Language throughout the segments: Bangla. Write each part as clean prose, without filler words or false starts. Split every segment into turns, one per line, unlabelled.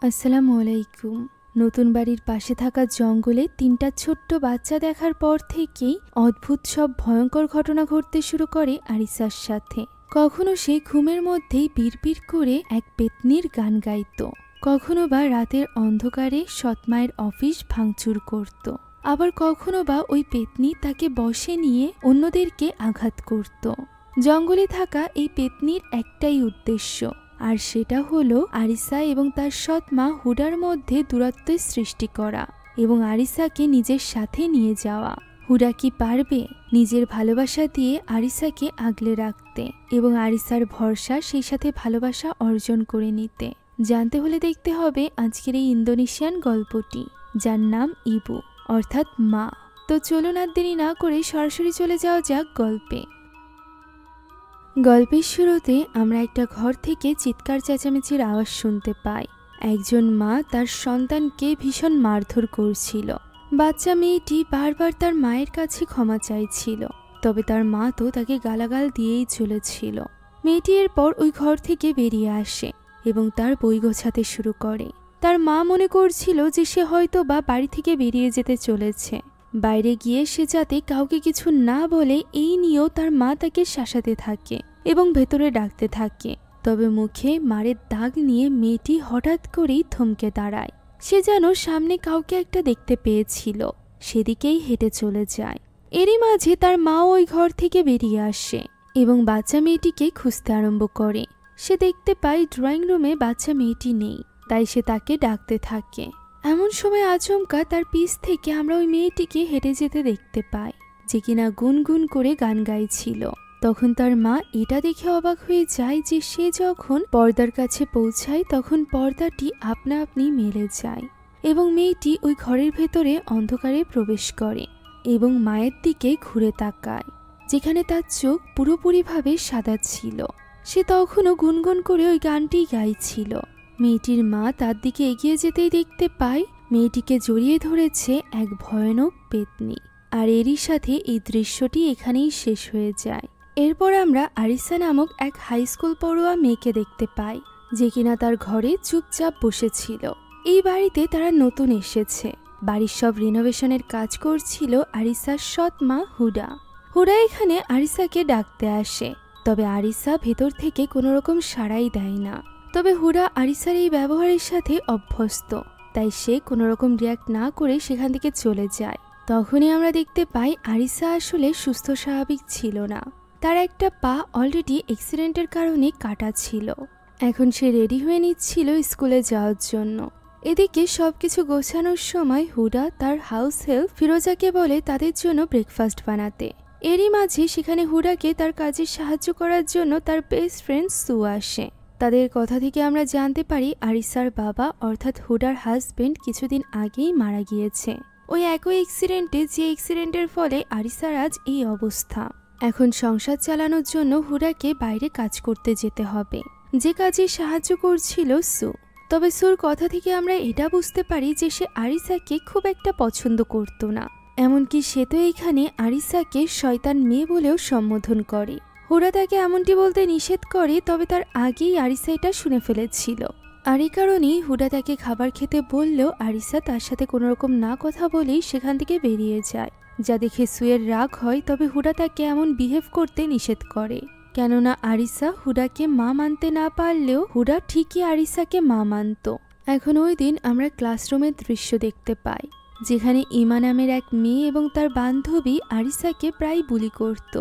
আসসালামু আলাইকুম। নতুন বাড়ির পাশে থাকা জঙ্গলে তিনটা ছোট্ট বাচ্চা দেখার পর থেকেই অদ্ভুত সব ভয়ঙ্কর ঘটনা ঘটতে শুরু করে আরিসার সাথে। কখনো সে ঘুমের মধ্যেই বিড়বিড় করে এক পেত্নীর গান গাইত, কখনো বা রাতের অন্ধকারে সৎমায়ের অফিস ভাঙচুর করত, আবার কখনো বা ওই পেত্নী তাকে বশে নিয়ে অন্যদেরকে আঘাত করত। জঙ্গলে থাকা এই পেত্নীর একটাই উদ্দেশ্য, আর সেটা হলো আরিসা এবং তার সৎমা হুডার মধ্যে দূরত্ব সৃষ্টি করা এবং আরিসাকে নিজের সাথে নিয়ে যাওয়া। হুডা কি পারবে নিজের ভালোবাসা দিয়ে আরিসাকে আগলে রাখতে এবং আরিসার ভরসা সেই সাথে ভালোবাসা অর্জন করে নিতে? জানতে হলে দেখতে হবে আজকের এই ইন্দোনেশিয়ান গল্পটি, যার নাম ইবু অর্থাৎ মা। তো চলুন আর দেরি না করে সরাসরি চলে যাওয়া যাক গল্পে। গল্পের শুরুতে আমরা একটা ঘর থেকে চিৎকার চেঁচামেচির আওয়াজ শুনতে পাই। একজন মা তার সন্তানকে ভীষণ মারধর করছিল। বাচ্চা মেয়েটি বারবার তার মায়ের কাছে ক্ষমা চাইছিল, তবে তার মা তো তাকে গালাগাল দিয়েই চলেছিল। মেয়েটি এরপর ওই ঘর থেকে বেরিয়ে আসে এবং তার বই গোছাতে শুরু করে। তার মা মনে করছিল যে সে হয়তো বা বাড়ি থেকে বেরিয়ে যেতে চলেছে। বাইরে গিয়ে সে যাতে কাউকে কিছু না বলে এই নিয়েও তার মা তাকে শাসাতে থাকে এবং ভেতরে ডাকতে থাকে। তবে মুখে মারের দাগ নিয়ে মেয়েটি হঠাৎ করেই থমকে দাঁড়ায়। সে যেন সামনে কাউকে একটা দেখতে পেয়েছিল, সেদিকেই হেঁটে চলে যায়। এরই মাঝে তার মাও ওই ঘর থেকে বেরিয়ে আসে এবং বাচ্চা মেয়েটিকে খুঁজতে আরম্ভ করে। সে দেখতে পায় ড্রয়িং রুমে বাচ্চা মেয়েটি নেই, তাই সে তাকে ডাকতে থাকে। এমন সময় আচমকা তার পিছ থেকে আমরা ওই মেয়েটিকে হেঁটে যেতে দেখতে পাই, যে কিনা গুনগুন করে গান গাইছিল। তখন তার মা এটা দেখে অবাক হয়ে যায় যে সে যখন পর্দার কাছে পৌঁছায় তখন পর্দাটি আপনা আপনি মেলে যায় এবং মেয়েটি ওই ঘরের ভেতরে অন্ধকারে প্রবেশ করে এবং মায়ের দিকে ঘুরে তাকায়, যেখানে তার চোখ পুরোপুরিভাবে সাদা ছিল। সে তখনও গুনগুন করে ওই গানটি গাইছিল। মেয়েটির মা তার দিকে এগিয়ে যেতেই দেখতে পায় মেয়েটিকে জড়িয়ে ধরেছে এক ভয়ানক পেত্নী। আর এরই সাথে এই দৃশ্যটি এখানেই শেষ হয়ে যায়। এরপর আমরা আরিসা নামক এক হাই স্কুল পড়ুয়া মেয়েকে দেখতে পাই, যে কিনা তার ঘরে চুপচাপ বসেছিল। এই বাড়িতে তারা নতুন এসেছে। বাড়ির সব রিনোভেশনের কাজ করছিল আরিসার সৎ মা হুডা। হুডা এখানে আরিসাকে ডাকতে আসে, তবে আরিসা ভেতর থেকে কোনো রকম সাড়াই দেয় না। তবে হুডা আরিসার এই ব্যবহারের সাথে অভ্যস্ত, তাই সে কোনো রকম রিয়াক্ট না করে সেখান থেকে চলে যায়। তখনই আমরা দেখতে পাই আরিসা আসলে সুস্থ স্বাভাবিক ছিল না। তার একটা পা অলরেডি অ্যাক্সিডেন্টের কারণে কাটা ছিল। এখন সে রেডি হয়ে নিচ্ছিল স্কুলে যাওয়ার জন্য। এদিকে সবকিছু গোছানোর সময় হুডা তার হাউস হেল্প ফিরোজাকে বলে তাদের জন্য ব্রেকফাস্ট বানাতে। এরই মাঝে সেখানে হুডাকে তার কাজে সাহায্য করার জন্য তার বেস্ট ফ্রেন্ড সু আসে। তাদের কথা থেকে আমরা জানতে পারি আরিসার বাবা অর্থাৎ হুডার হাজবেন্ড কিছুদিন আগেই মারা গিয়েছে, ওই একই অ্যাক্সিডেন্টে, যে অ্যাক্সিডেন্টের ফলে আরিসার আজ এই অবস্থা। এখন সংসার চালানোর জন্য হুডাকে বাইরে কাজ করতে যেতে হবে, যে কাজে সাহায্য করছিল সু। তবে সুর কথা থেকে আমরা এটা বুঝতে পারি যে সে আরিসাকে খুব একটা পছন্দ করত না। এমনকি সে তো এখানে আরিসাকে শয়তান মেয়ে বলেও সম্বোধন করে। হুডা তাকে এমনটি বলতে নিষেধ করে, তবে তার আগেই আরিসা এটা শুনে ফেলেছিল। আর এই কারণেই হুডা তাকে খাবার খেতে বললেও আরিসা তার সাথে কোনোরকম না কথা বলেই সেখান থেকে বেরিয়ে যায়, যা দেখে সুয়ের রাগ হয়। তবে হুডা তাকে এমন বিহেভ করতে নিষেধ করে, কেননা আরিসা হুডাকে মা মানতে না পারলেও হুডা ঠিকই আরিসাকে মা মানত। এখন ওই দিন আমরা ক্লাসরুমের দৃশ্য দেখতে পাই, যেখানে ইমা নামের এক মেয়ে এবং তার বান্ধবী আরিসাকে প্রায় বুলি করত।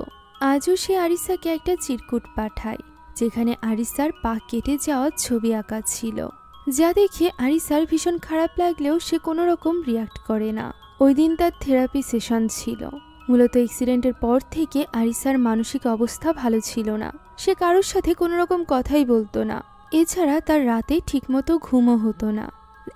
আজও সে আরিসাকে একটা চিরকুট পাঠায়, যেখানে আরিসার পা কেটে যাওয়ার ছবি আঁকা ছিল, যা দেখে আরিসার ভীষণ খারাপ লাগলেও সে কোনো রকম রিয়াক্ট করে না। ওই দিন তার থেরাপি সেশন ছিল। মূলত অ্যাক্সিডেন্টের পর থেকে আরিসার মানসিক অবস্থা ভালো ছিল না। সে কারোর সাথে কোনো রকম কথাই বলতো না, এছাড়া তার রাতে ঠিকমতো ঘুমও হতো না।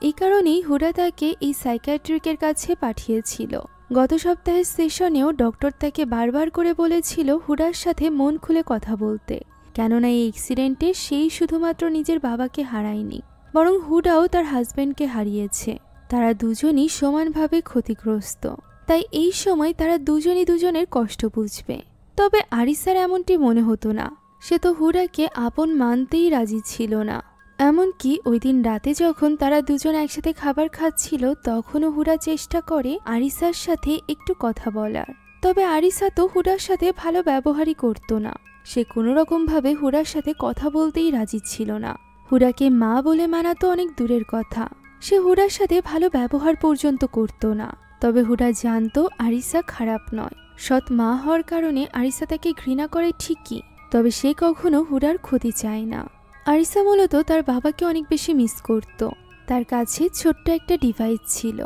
এই কারণেই হুডা তাকে এই সাইকিয়াট্রিকের কাছে পাঠিয়েছিল। গত সপ্তাহের সেশনেও ডক্টর তাকে বারবার করে বলেছিল হুডার সাথে মন খুলে কথা বলতে, কেননা এই অ্যাক্সিডেন্টে সেই শুধুমাত্র নিজের বাবাকে হারায়নি, বরং হুডাও তার হাজব্যান্ডকে হারিয়েছে। তারা দুজনই সমানভাবে ক্ষতিগ্রস্ত, তাই এই সময় তারা দুজনই দুজনের কষ্ট বুঝবে। তবে আরিসার এমনটি মনে হতো না। সে তো হুডাকে আপন মানতেই রাজি ছিল না। এমনকি ওই দিন রাতে যখন তারা দুজন একসাথে খাবার খাচ্ছিল তখনও হুডা চেষ্টা করে আরিসার সাথে একটু কথা বলার। তবে আরিসা তো হুডার সাথে ভালো ব্যবহারই করতো না। সে কোনো রকমভাবে হুডার সাথে কথা বলতেই রাজি ছিল না। হুডাকে মা বলে মানা তো অনেক দূরের কথা, সে হুডার সাথে ভালো ব্যবহার পর্যন্ত করতো না। তবে হুডা জানতো আরিসা খারাপ নয়, সৎ মা হওয়ার কারণে আরিসা তাকে ঘৃণা করে ঠিকই, তবে সে কখনো হুডার ক্ষতি চায় না। আরিসা মূলত তার বাবাকে অনেক বেশি মিস করত। তার কাছে ছোট্ট একটা ডিভাইস ছিল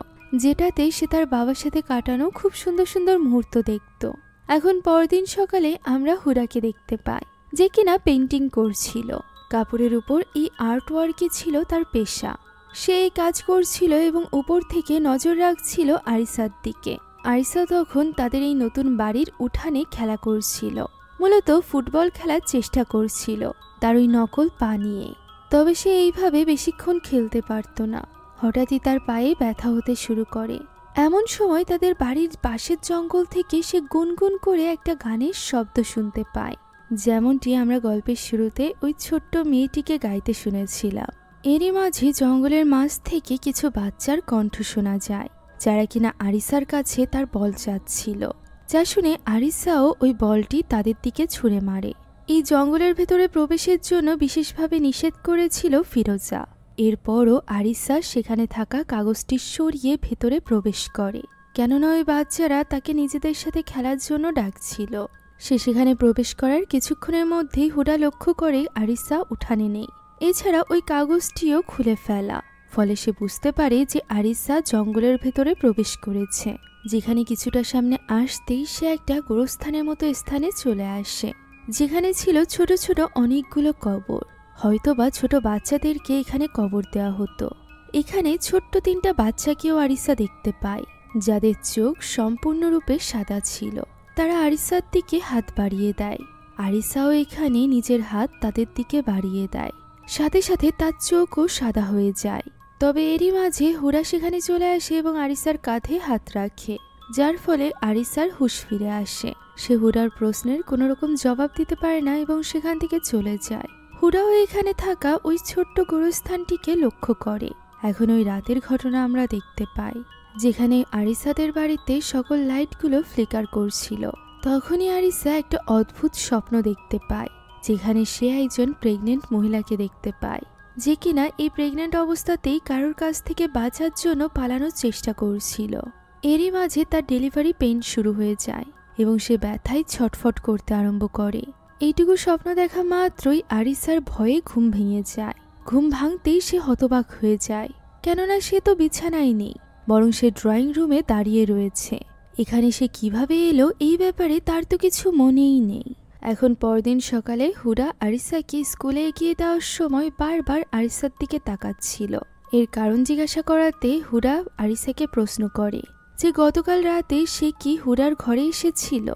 যেটাতে সে তার বাবার সাথে কাটানো খুব সুন্দর সুন্দর মুহূর্ত দেখত। এখন পরদিন সকালে আমরা হুডাকে দেখতে পাই, যে কিনা পেন্টিং করছিল। কাপড়ের উপর এই আর্ট ওয়ার্কই ছিল তার পেশা। সে এই কাজ করছিল এবং উপর থেকে নজর রাখছিল আরিসার দিকে। আরিসা তখন তাদের এই নতুন বাড়ির উঠানে খেলা করছিল, মূলত ফুটবল খেলার চেষ্টা করছিল তার ওই নকল পা নিয়ে। তবে সে এইভাবে বেশিক্ষণ খেলতে পারত না। হঠাৎই তার পায়ে ব্যথা হতে শুরু করে। এমন সময় তাদের বাড়ির পাশের জঙ্গল থেকে সে গুনগুন করে একটা গানের শব্দ শুনতে পায়, যেমনটি আমরা গল্পের শুরুতে ওই ছোট্ট মেয়েটিকে গাইতে শুনেছিলাম। এরই মাঝে জঙ্গলের মাঝ থেকে কিছু বাচ্চার কণ্ঠ শোনা যায়, যারা কিনা আরিসার কাছে তার বল চাচ্ছিল। যা শুনে আরিসাও ওই বলটি তাদের দিকে ছুঁড়ে মারে। এই জঙ্গলের ভেতরে প্রবেশের জন্য বিশেষভাবে নিষেধ করেছিল ফিরোজা। এরপরও আরিসা সেখানে থাকা কাগজটি সরিয়ে ভেতরে প্রবেশ করে, কেননা ওই বাচ্চারা তাকে নিজেদের সাথে খেলার জন্য ডাকছিল। সে সেখানে প্রবেশ করার কিছুক্ষণের মধ্যেই হুডা লক্ষ্য করে আরিসা উঠানে নেই। এছাড়া ওই কাগজটিও খুলে ফেলা, ফলে সে বুঝতে পারে যে আরিসা জঙ্গলের ভেতরে প্রবেশ করেছে। যেখানে কিছুটা সামনে আসতেই সে একটা গোরস্থানের মতো স্থানে চলে আসে, যেখানে ছিল ছোট ছোট অনেকগুলো কবর। হয়তোবা ছোট বাচ্চাদেরকে এখানে কবর দেওয়া হতো। এখানে ছোট্ট 3টা বাচ্চাকেও আরিসা দেখতে পায়, যাদের চোখ সম্পূর্ণরূপে সাদা ছিল। তারা আরিসার দিকে হাত বাড়িয়ে দেয়। আরিসাও এখানে নিজের হাত তাদের দিকে বাড়িয়ে দেয়, সাথে সাথে তার চোখও সাদা হয়ে যায়। তবে এরই মাঝে হুডা সেখানে চলে আসে এবং আরিসার কাঁধে হাত রাখে, যার ফলে আরিসার হুঁশ ফিরে আসে। সে হুডার প্রশ্নের কোনো রকম জবাব দিতে পারে না এবং সেখান থেকে চলে যায়। হুডাও এখানে থাকা ওই ছোট্ট গোরস্থানটিকে লক্ষ্য করে। এখন ওই রাতের ঘটনা আমরা দেখতে পাই, যেখানে আরিসাদের বাড়িতে সকল লাইটগুলো ফ্লিকার করছিল। তখনই আরিসা একটা অদ্ভুত স্বপ্ন দেখতে পায়, যেখানে সে একজন প্রেগনেন্ট মহিলাকে দেখতে পায়, যে কিনা এই প্রেগনেন্ট অবস্থাতেই কারোর কাছ থেকে বাঁচার জন্য পালানোর চেষ্টা করছিল। এরই মাঝে তার ডেলিভারি পেইন শুরু হয়ে যায় এবং সে ব্যথায় ছটফট করতে আরম্ভ করে। এইটুকু স্বপ্ন দেখা মাত্রই আরিসার ভয়ে ঘুম ভেঙে যায়। ঘুম ভাঙতেই সে হতবাক হয়ে যায়, কেননা সে তো বিছানায় নেই, বরং সে ড্রয়িং রুমে দাঁড়িয়ে রয়েছে। এখানে সে কিভাবে এলো এই ব্যাপারে তার তো কিছু মনেই নেই। এখন পরদিন সকালে হুডা আরিসাকে স্কুলে এগিয়ে দেওয়ার সময় বারবার আরিসার দিকে তাকাচ্ছিল। এর কারণ জিজ্ঞাসা করাতে হুডা আরিসাকে প্রশ্ন করে যে গতকাল রাতে সে কি হুডার ঘরে এসেছিল।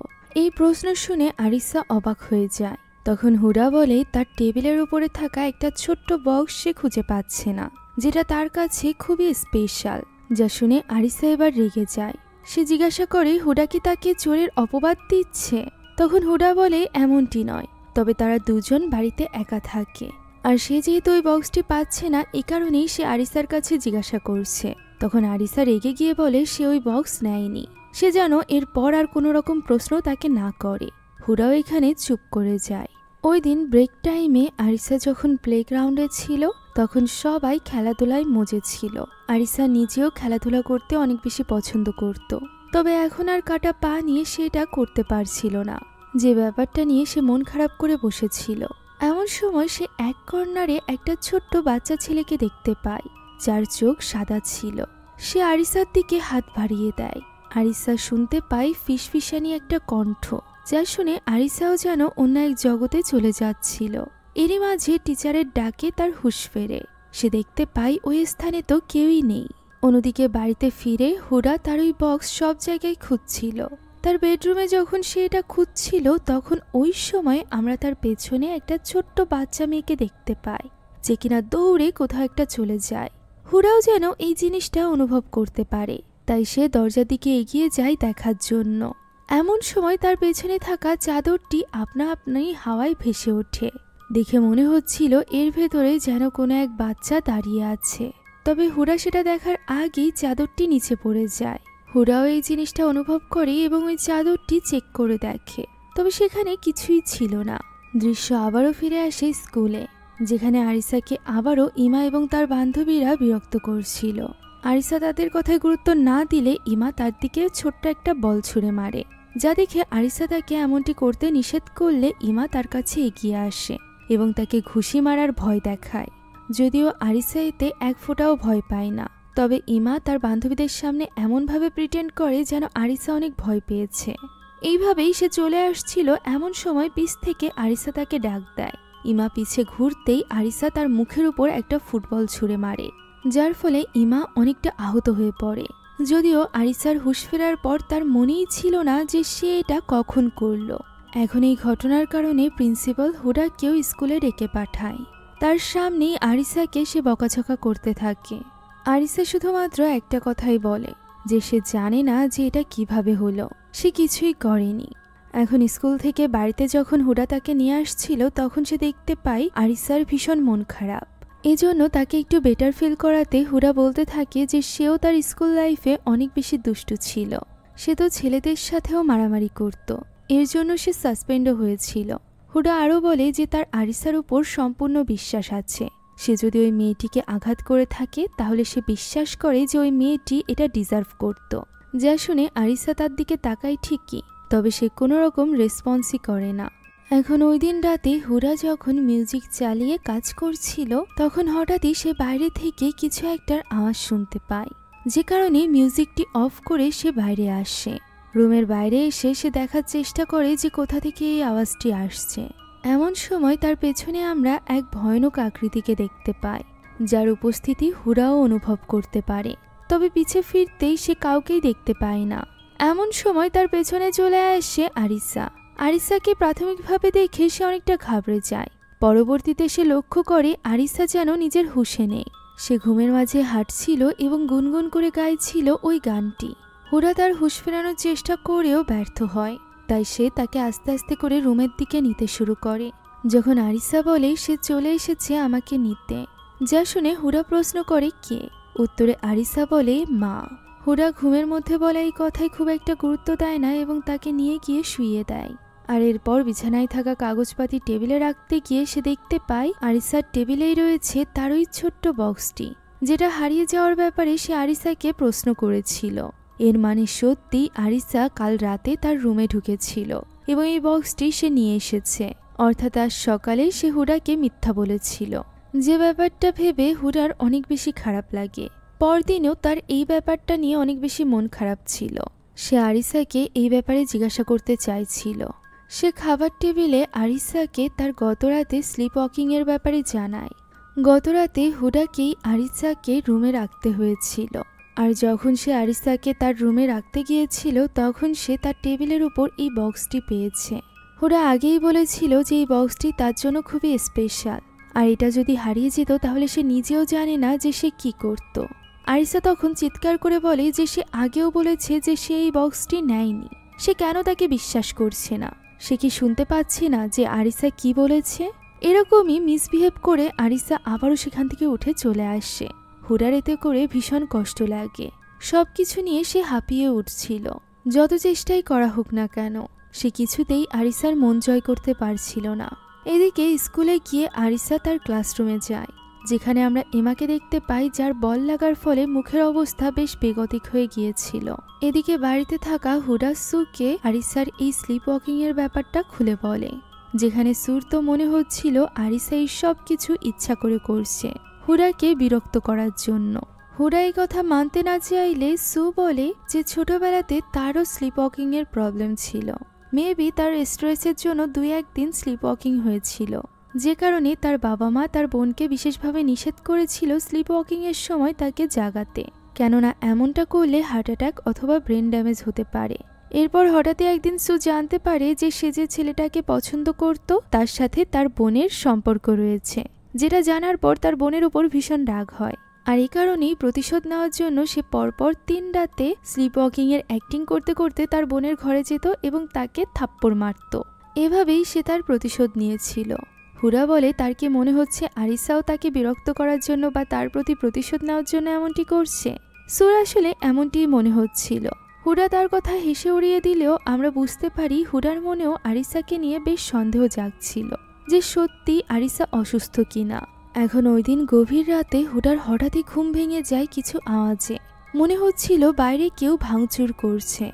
এই প্রশ্ন শুনে আরিসা অবাক হয়ে যায়। তখন হুডা বলে তার টেবিলের উপরে থাকা একটা ছোট্ট বক্স সে খুঁজে পাচ্ছে না, যেটা তার কাছে খুবই স্পেশাল। যা শুনে আরিসা এবার রেগে যায়। সে জিজ্ঞাসা করে হুডা কি তাকে চোরের অপবাদ দিচ্ছে। তখন হুডা বলে এমনটি নয়, তবে তারা দুজন বাড়িতে একা থাকে, আর সে যেহেতু ওই বক্সটি পাচ্ছে না এ কারণেই সে আরিসার কাছে জিজ্ঞাসা করছে। তখন আরিসা রেগে গিয়ে বলে সে ওই বক্স নেয়নি, সে যেন এরপর আর কোনো রকম প্রশ্ন তাকে না করে। হুডাও এখানে চুপ করে যায়। ওই দিন ব্রেক টাইমে আরিসা যখন প্লেগ্রাউন্ডে ছিল তখন সবাই খেলাধুলায় মজে ছিল। আরিসা নিজেও খেলাধুলা করতে অনেক বেশি পছন্দ করত, তবে এখন আর কাটা পা নিয়ে সেটা করতে পারছিল না, যে ব্যাপারটা নিয়ে সে মন খারাপ করে বসেছিল। এমন সময় সে এক কর্নারে একটা ছোট্ট বাচ্চা ছেলেকে দেখতে পায়, যার চোখ সাদা ছিল। সে আরিসার দিকে হাত বাড়িয়ে দেয়। আরিসা শুনতে পায় ফিসফিসানি একটা কণ্ঠ, যা শুনে আরিসাও যেন অন্য এক জগতে চলে যাচ্ছিল। এরই মাঝে টিচারের ডাকে তার হুঁশ ফেরে। সে দেখতে পায় ওই স্থানে তো কেউই নেই। অন্যদিকে বাড়িতে ফিরে হুডা তার ওই বক্স সব জায়গায় খুঁজছিল। তার বেডরুমে যখন সে এটা খুঁজছিল তখন ওই সময় আমরা তার পেছনে একটা ছোট্ট বাচ্চা মেয়েকে দেখতে পাই, যে কিনা দৌড়ে কোথাও একটা চলে যায়। হুডাও যেন এই জিনিসটা অনুভব করতে পারে, তাই সে দরজার দিকে এগিয়ে যায় দেখার জন্য। এমন সময় তার পেছনে থাকা চাদরটি আপনা আপনি হাওয়ায় ভেসে ওঠে। দেখে মনে হচ্ছিল এর ভেতরে যেন কোনো এক বাচ্চা দাঁড়িয়ে আছে। তবে হুডা সেটা দেখার আগেই চাদরটি নিচে পড়ে যায়। হুডাও এই জিনিসটা অনুভব করে এবং ওই চাদরটি চেক করে দেখে, তবে সেখানে কিছুই ছিল না। দৃশ্য আবারও ফিরে আসে স্কুলে, যেখানে আরিসাকে আবারও ইমা এবং তার বান্ধবীরা বিরক্ত করছিল। আরিসা তাদের কথায় গুরুত্ব না দিলে ইমা তার দিকে ছোট্ট একটা বল ছুঁড়ে মারে, যা দেখে আরিসা তাকে এমনটি করতে নিষেধ করলে ইমা তার কাছে এগিয়ে আসে এবং তাকে ঘুষি মারার ভয় দেখায়। যদিও আরিসা এতে এক ফোঁটাও ভয় পায় না, তবে ইমা তার বান্ধবীদের সামনে এমনভাবে প্রিটেন্ড করে যেন আরিসা অনেক ভয় পেয়েছে। এইভাবেই সে চলে আসছিল, এমন সময় পিছ থেকে আরিসা তাকে ডাক দেয়। ইমা পিছে ঘুরতেই আরিসা তার মুখের উপর একটা ফুটবল ছুঁড়ে মারে, যার ফলে ইমা অনেকটা আহত হয়ে পড়ে। যদিও আরিসার হুঁশ ফেরার পর তার মনেই ছিল না যে সে এটা কখন করল। এখন এই ঘটনার কারণে প্রিন্সিপাল হুডাকেও স্কুলে ডেকে পাঠায়। তার সামনেই আরিসাকে সে বকাঝকা করতে থাকে। আরিসা শুধুমাত্র একটা কথাই বলে যে সে জানে না যে এটা কিভাবে হলো, সে কিছুই করেনি। এখন স্কুল থেকে বাড়িতে যখন হুডা তাকে নিয়ে আসছিল, তখন সে দেখতে পায় আরিসার ভীষণ মন খারাপ। এজন্য তাকে একটু বেটার ফিল করাতে হুডা বলতে থাকে যে সেও তার স্কুল লাইফে অনেক বেশি দুষ্টু ছিল। সে তো ছেলেদের সাথেও মারামারি করত, এর জন্য সে সাসপেন্ডও হয়েছিল। হুডা আরও বলে যে তার আরিসার উপর সম্পূর্ণ বিশ্বাস আছে। সে যদি ওই মেয়েটিকে আঘাত করে থাকে তাহলে সে বিশ্বাস করে যে ওই মেয়েটি এটা ডিজার্ভ করত। যা শুনে আরিসা তার দিকে তাকায় ঠিকই, তবে সে কোনো রকম রেসপন্সই করে না। এখন ওই দিন রাতে হুডা যখন মিউজিক চালিয়ে কাজ করছিল, তখন হঠাৎই সে বাইরে থেকে কিছু একটার আওয়াজ শুনতে পায়, যে কারণে মিউজিকটি অফ করে সে বাইরে আসে। রুমের বাইরে এসে সে দেখার চেষ্টা করে যে কোথা থেকে এই আওয়াজটি আসছে। এমন সময় তার পেছনে আমরা এক ভয়ানক আকৃতিকে দেখতে পাই, যার উপস্থিতি হুডাও অনুভব করতে পারে। তবে পিছে ফিরতেই সে কাউকেই দেখতে পায় না। এমন সময় তার পেছনে চলে আসে আরিসা। আরিসাকে প্রাথমিকভাবে দেখে সে অনেকটা ঘাবড়ে যায়। পরবর্তীতে সে লক্ষ্য করে আরিসা যেন নিজের হুঁশে নেই। সে ঘুমের মাঝে হাঁটছিল এবং গুনগুন করে গাইছিল ওই গানটি। হুডা তার হুঁশ ফেরানোর চেষ্টা করেও ব্যর্থ হয়, তাই সে তাকে আস্তে আস্তে করে রুমের দিকে নিতে শুরু করে। যখন আরিসা বলে সে চলে এসেছে আমাকে নিতে, যা শুনে হুডা প্রশ্ন করে কে। উত্তরে আরিসা বলে মা। হুডা ঘুমের মধ্যে বলা এই কথায় খুব একটা গুরুত্ব দেয় না এবং তাকে নিয়ে গিয়ে শুইয়ে দেয়। আর এরপর বিছানায় থাকা কাগজপাতি টেবিলে রাখতে গিয়ে সে দেখতে পায় আরিসার টেবিলেই রয়েছে তার ওই ছোট্ট বক্সটি, যেটা হারিয়ে যাওয়ার ব্যাপারে সে আরিসাকে প্রশ্ন করেছিল। এর মানে সত্যি আরিসা কাল রাতে তার রুমে ঢুকেছিল এবং এই বক্সটি সে নিয়ে এসেছে, অর্থাৎ আজ সকালে সে হুডাকে মিথ্যা বলেছিল। যে ব্যাপারটা ভেবে হুডার অনেক বেশি খারাপ লাগে। পরদিনও তার এই ব্যাপারটা নিয়ে অনেক বেশি মন খারাপ ছিল। সে আরিসাকে এই ব্যাপারে জিজ্ঞাসা করতে চাইছিল। সে খাবার টেবিলে আরিসাকে তার গতরাতে স্লিপ ওয়াকিং এর ব্যাপারে জানায়। গতরাতে হুডাকেই আরিসাকে রুমে রাখতে হয়েছিল, আর যখন সে আরিসাকে তার রুমে রাখতে গিয়েছিল তখন সে তার টেবিলের উপর এই বক্সটি পেয়েছে। হুডা আগেই বলেছিল যে এই বক্সটি তার জন্য খুবই স্পেশাল, আর এটা যদি হারিয়ে যেত তাহলে সে নিজেও জানে না যে সে কি করত। আরিসা তখন চিৎকার করে বলে যে সে আগেও বলেছে যে সে এই বক্সটি নেয়নি। সে কেন তাকে বিশ্বাস করছে না? সে কি শুনতে পাচ্ছে না যে আরিসা কি বলেছে? এরকমই মিসবিহেভ করে আরিসা আবারও সেখান থেকে উঠে চলে আসে। হুডার এতে করে ভীষণ কষ্ট লাগে। সবকিছু নিয়ে সে হাঁপিয়ে উঠছিল। যত চেষ্টাই করা হোক না কেন, সে কিছুতেই আরিসার মন জয় করতে পারছিল না। এদিকে স্কুলে গিয়ে আরিসা তার ক্লাসরুমে যায়, যেখানে আমরা এমাকে দেখতে পাই, যার বল লাগার ফলে মুখের অবস্থা বেশ বেগতিক হয়ে গিয়েছিল। এদিকে বাড়িতে থাকা হুডা সুকে আরিসার এই স্লিপ ওয়াকিং এর ব্যাপারটা খুলে বলে, যেখানে সুর তো মনে হচ্ছিল আরিসা এই সব কিছু ইচ্ছা করে করছে হুডাকে বিরক্ত করার জন্য। হুডা এই কথা মানতে না চাইলে সু বলে যে ছোটবেলাতে তারও স্লিপ ওয়াকিং এর প্রবলেম ছিল। মেবি তার স্ট্রেসের জন্য 2-1 দিন স্লিপ ওয়াকিং হয়েছিল, যে কারণে তার বাবা মা তার বোনকে বিশেষভাবে নিষেধ করেছিল স্লিপ ওয়াকিং এর সময় তাকে জাগাতে, কেননা এমনটা করলে হার্ট অ্যাটাক অথবা ব্রেন ড্যামেজ হতে পারে। এরপর হঠাৎই একদিন সু জানতে পারে যে সে যে ছেলেটাকে পছন্দ করত তার সাথে তার বোনের সম্পর্ক রয়েছে, যেটা জানার পর তার বোনের উপর ভীষণ রাগ হয়। আর এই কারণেই প্রতিশোধ নেওয়ার জন্য সে পরপর 3 রাতে স্লিপ ওয়াকিং এর অ্যাক্টিং করতে করতে তার বোনের ঘরে যেত এবং তাকে থাপ্পড় মারত। এভাবেই সে তার প্রতিশোধ নিয়েছিল। হুরা বলে তার কি মনে হচ্ছে আরিসাও তাকে বিরক্ত করার জন্য বা তার প্রতি প্রতিশোধ নেওয়ার জন্য এমনটি করছে। সুর আসলে এমনটিই মনে হচ্ছিল। হুরা তার কথা হেসে উড়িয়ে দিলেও আমরা বুঝতে পারি হুরার মনেও আরিসাকে নিয়ে বেশ সন্দেহ জাগছিল যে সত্যি আরিসা অসুস্থ কিনা। এখন ওই দিন গভীর রাতে হুরার হঠাৎই ঘুম ভেঙে যায় কিছু আওয়াজে। মনে হচ্ছিল বাইরে কেউ ভাঙচুর করছে।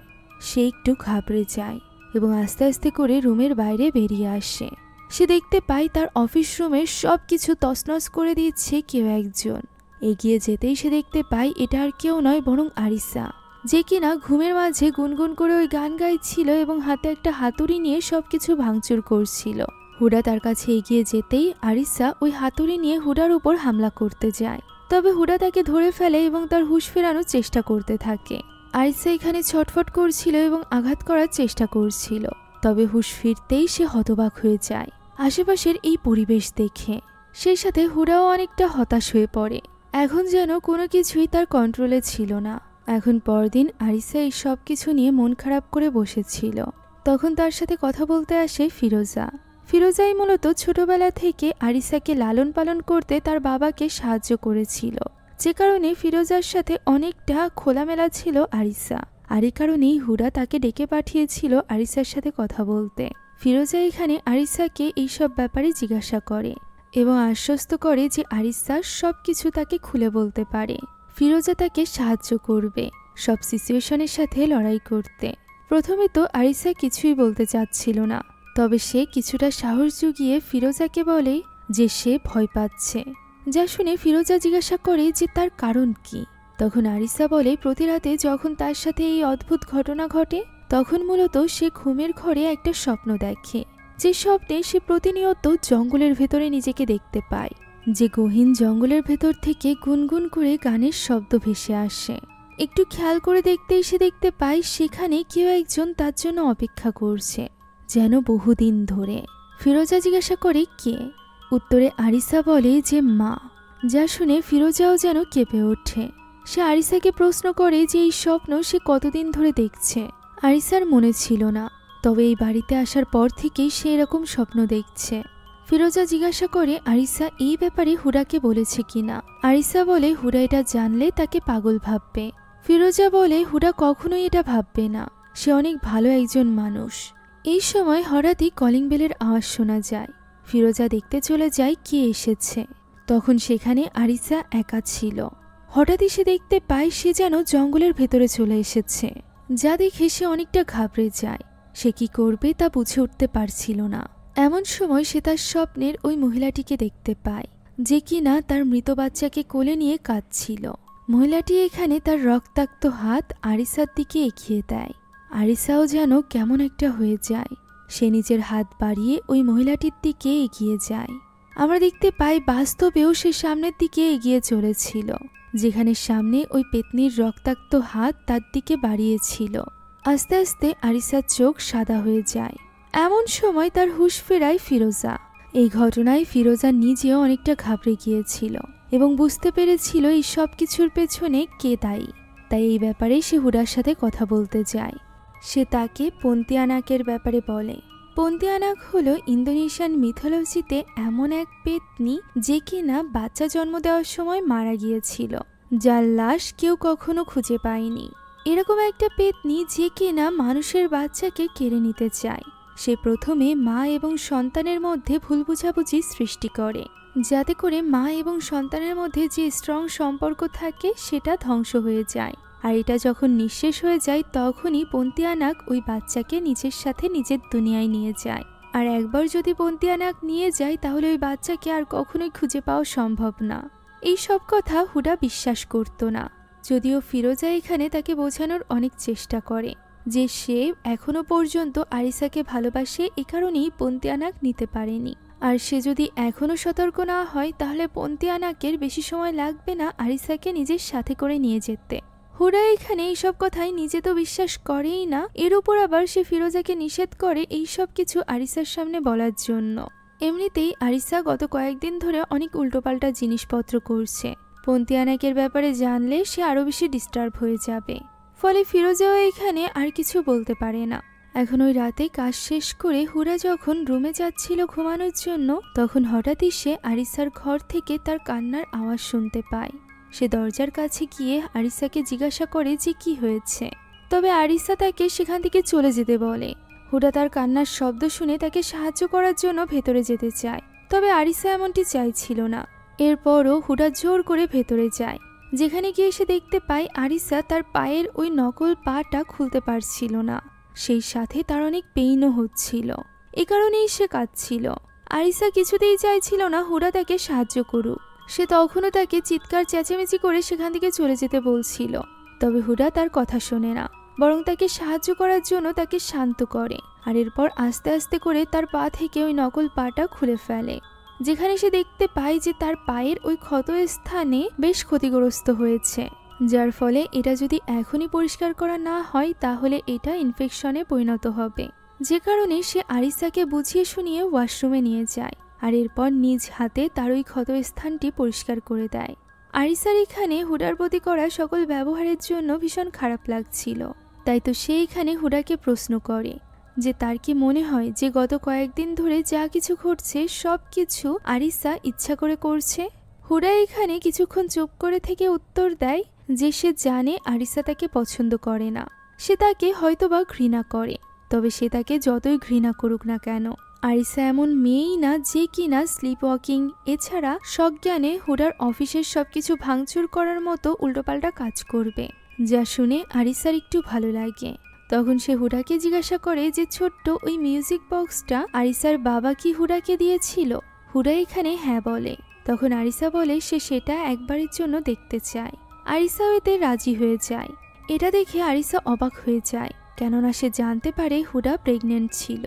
সে একটু ঘাবড়ে যায় এবং আস্তে আস্তে করে রুমের বাইরে বেরিয়ে আসে। সে দেখতে পায় তার অফিস রুমের সব কিছু তছনছ করে দিচ্ছে কেউ একজন। এগিয়ে যেতেই সে দেখতে পায় এটা আর কেউ নয় বরং আরিসা, যে কিনা ঘুমের মাঝে গুনগুন করে ওই গান গাইছিল এবং হাতে একটা হাতুড়ি নিয়ে সবকিছু ভাঙচুর করছিল। হুডা তার কাছে এগিয়ে যেতেই আরিসা ওই হাতুড়ি নিয়ে হুডার উপর হামলা করতে যায়। তবে হুডা তাকে ধরে ফেলে এবং তার হুঁশ ফেরানোর চেষ্টা করতে থাকে। আরিসা এখানে ছটফট করছিল এবং আঘাত করার চেষ্টা করছিল। তবে হুঁশ ফিরতেই সে হতবাক হয়ে যায় আশেপাশের এই পরিবেশ দেখে। সেই সাথে হুডাও অনেকটা হতাশ হয়ে পড়ে। এখন যেন কোনো কিছুই তার কন্ট্রোলে ছিল না। এখন পরদিন আরিসা এই সব কিছু নিয়ে মন খারাপ করে বসেছিল। তখন তার সাথে কথা বলতে আসে ফিরোজা। ফিরোজাই মূলত ছোটবেলা থেকে আরিসাকে লালন পালন করতে তার বাবাকে সাহায্য করেছিল, যে কারণে ফিরোজার সাথে অনেকটা খোলামেলা ছিল আরিসা। আর এই কারণেই হুডা তাকে ডেকে পাঠিয়েছিল আরিসার সাথে কথা বলতে। ফিরোজা এখানে আরিসাকে এইসব ব্যাপারে জিজ্ঞাসা করে এবং আশ্বস্ত করে যে আরিসা সব কিছু তাকে খুলে বলতে পারে। ফিরোজা তাকে সাহায্য করবে সব সিচুয়েশনের সাথে লড়াই করতে। প্রথমে তো আরিসা কিছুই বলতে চাচ্ছিল না, তবে সে কিছুটা সাহস জুগিয়ে ফিরোজাকে বলে যে সে ভয় পাচ্ছে। যা শুনে ফিরোজা জিজ্ঞাসা করে যে তার কারণ কি। তখন আরিসা বলে প্রতি রাতে যখন তার সাথে এই অদ্ভুত ঘটনা ঘটে তখন মূলত সে ঘুমের ঘরে একটা স্বপ্ন দেখে, যে স্বপ্নে সে প্রতিনিয়ত জঙ্গলের ভেতরে নিজেকে দেখতে পায়, যে গহীন জঙ্গলের ভেতর থেকে গুনগুন করে গানের শব্দ ভেসে আসে। একটু খেয়াল করে দেখতেই সে দেখতে পায় সেখানে কেউ একজন তার জন্য অপেক্ষা করছে, যেন বহুদিন ধরে। ফিরোজা জিজ্ঞাসা করে কে। উত্তরে আরিসা বলে যে মা। যা শুনে ফিরোজাও যেন কেঁপে ওঠে। সে আরিসাকে প্রশ্ন করে যে এই স্বপ্ন সে কতদিন ধরে দেখছে। আরিসার মনে ছিল না, তবে এই বাড়িতে আসার পর থেকেই সে এরকম স্বপ্ন দেখছে। ফিরোজা জিজ্ঞাসা করে আরিসা এই ব্যাপারে হুডাকে বলেছে কিনা। আরিসা বলে হুডা এটা জানলে তাকে পাগল ভাববে। ফিরোজা বলে হুডা কখনোই এটা ভাববে না, সে অনেক ভালো একজন মানুষ। এই সময় হঠাৎই কলিং বেলের আওয়াজ শোনা যায়। ফিরোজা দেখতে চলে যায় কে এসেছে। তখন সেখানে আরিসা একা ছিল। হঠাৎই সে দেখতে পায় সে যেন জঙ্গলের ভেতরে চলে এসেছে, যা দেখে সে অনেকটা ঘাবড়ে যায়। সে কি করবে তা বুঝে উঠতে পারছিল না। এমন সময় সে তার স্বপ্নের ওই মহিলাটিকে দেখতে পায়, যে কিনা তার মৃত বাচ্চাকে কোলে নিয়ে কাঁদছিল। মহিলাটি এখানে তার রক্তাক্ত হাত আরিসার দিকে এগিয়ে দেয়। আরিসাও যেন কেমন একটা হয়ে যায়। সে নিজের হাত বাড়িয়ে ওই মহিলাটির দিকে এগিয়ে যায়। আমরা দেখতে পাই বাস্তবেও সে সামনের দিকে এগিয়ে চলেছিল, যেখানে সামনে ওই পেতনির রক্তাক্ত হাত তার দিকে বাড়িয়েছিল। আস্তে আস্তে আরিসার চোখ সাদা হয়ে যায়। এমন সময় তার হুঁশ ফেরায় ফিরোজা। এই ঘটনায় ফিরোজা নিজেও অনেকটা ঘাবড়ে গিয়েছিল এবং বুঝতে পেরেছিল এই সব কিছুর পেছনে কে দায়ী। তাই এই ব্যাপারে সে হুডার সাথে কথা বলতে যায়। সে তাকে পন্তিয়ানাকের ব্যাপারে বলে। পন্তিয়ানাক হলো ইন্দোনেশিয়ান মিথোলজিতে এমন এক পেতনি যে কিনা বাচ্চা জন্ম দেওয়ার সময় মারা গিয়েছিল, যার লাশ কেউ কখনো খুঁজে পায়নি। এরকম একটা পেতনি যে কিনা মানুষের বাচ্চাকে কেড়ে নিতে চায়। সে প্রথমে মা এবং সন্তানের মধ্যে ভুল বোঝাবুঝি সৃষ্টি করে, যাতে করে মা এবং সন্তানের মধ্যে যে স্ট্রং সম্পর্ক থাকে সেটা ধ্বংস হয়ে যায়। আর এটা যখন নিঃশেষ হয়ে যায় তখনই পন্তিয়ানাক ওই বাচ্চাকে নিজের সাথে নিজের দুনিয়ায় নিয়ে যায়। আর একবার যদি পন্তিয়ানাক নিয়ে যায় তাহলে ওই বাচ্চাকে আর কখনোই খুঁজে পাওয়া সম্ভব না। এই সব কথা হুডা বিশ্বাস করত না, যদিও ফিরোজা এখানে তাকে বোঝানোর অনেক চেষ্টা করে যে সে এখনো পর্যন্ত আরিসাকে ভালোবাসে, এ কারণেই পন্তিয়ানাক নিতে পারেনি। আর সে যদি এখনো সতর্ক না হয় তাহলে পন্তিয়ানাকের বেশি সময় লাগবে না আরিসাকে নিজের সাথে করে নিয়ে যেতে। হুডা এখানে এইসব কথাই নিজে তো বিশ্বাস করেই না, এর উপর আবার সে ফিরোজাকে নিষেধ করে এইসব কিছু আরিসার সামনে বলার জন্য। এমনিতেই আরিসা গত কয়েকদিন ধরে অনেক উল্টোপাল্টা জিনিসপত্র করছে। পন্তিয়ানাকের ব্যাপারে জানলে সে আরো বেশি ডিস্টার্ব হয়ে যাবে। ফলে ফিরোজাও এখানে আর কিছু বলতে পারে না। এখন ওই রাতে কাজ শেষ করে হুডা যখন রুমে যাচ্ছিল ঘুমানোর জন্য, তখন হঠাৎই সে আরিসার ঘর থেকে তার কান্নার আওয়াজ শুনতে পায়। সে দরজার কাছে গিয়ে আরিসাকে জিজ্ঞাসা করে যে কি হয়েছে। তবে আরিসা তাকে সেখান থেকে চলে যেতে বলে। হুডা তার কান্নার শব্দ শুনে তাকে সাহায্য করার জন্য ভেতরে যেতে চায়, তবে আরিসা এমনটি চাইছিল না। এরপরও হুডা জোর করে ভেতরে যায়, যেখানে গিয়ে সে দেখতে পায় আরিসা তার পায়ের ওই নকল পাটা খুলতে পারছিল না। সেই সাথে তার অনেক পেইনও হচ্ছিল, এ কারণেই সে কাঁদছিল। আরিসা কিছুতেই চাইছিল না হুডা তাকে সাহায্য করুক। সে তখনও তাকে চিৎকার চেঁচামেচি করে সেখান থেকে চলে যেতে বলছিল, তবে হুডা তার কথা শোনে না, বরং তাকে সাহায্য করার জন্য তাকে শান্ত করে। আর এরপর আস্তে আস্তে করে তার পা থেকে ওই নকল পাটা খুলে ফেলে, যেখানে সে দেখতে পায় যে তার পায়ের ওই ক্ষত স্থানে বেশ ক্ষতিগ্রস্ত হয়েছে, যার ফলে এটা যদি এখনই পরিষ্কার করা না হয় তাহলে এটা ইনফেকশনে পরিণত হবে। যে কারণে সে আরিসাকে বুঝিয়ে শুনিয়ে ওয়াশরুমে নিয়ে যায়, আর এরপর নিজ হাতে তার ওই ক্ষত স্থানটি পরিষ্কার করে দেয়। আরিসার এখানে হুডার প্রতি করা সকল ব্যবহারের জন্য ভীষণ খারাপ লাগছিল, তাই তো সে এখানে হুডাকে প্রশ্ন করে যে তার কি মনে হয় যে গত কয়েকদিন ধরে যা কিছু ঘটছে সব কিছু আরিসা ইচ্ছা করে করছে। হুডা এখানে কিছুক্ষণ চুপ করে থেকে উত্তর দেয় যে সে জানে আরিসা তাকে পছন্দ করে না, সে তাকে হয়তোবা ঘৃণা করে, তবে সে তাকে যতই ঘৃণা করুক না কেন আরিসা এমন মেয়েই না যে কিনা স্লিপ ওয়াকিং এছাড়া সজ্ঞানে হুডার অফিসের সবকিছু ভাঙচুর করার মতো উল্টোপাল্টা কাজ করবে। যা শুনে আরিসার একটু ভালো লাগে। তখন সে হুডাকে জিজ্ঞাসা করে যে ছোট্ট ওই মিউজিক বক্সটা আরিসার বাবা কি হুডাকে দিয়েছিল। হুডা এখানে হ্যাঁ বলে। তখন আরিসা বলে সে সেটা একবারের জন্য দেখতে চায়। আরিসাও এতে রাজি হয়ে যায়। এটা দেখে আরিসা অবাক হয়ে যায়, কেননা সে জানতে পারে হুডা প্রেগনেন্ট ছিল।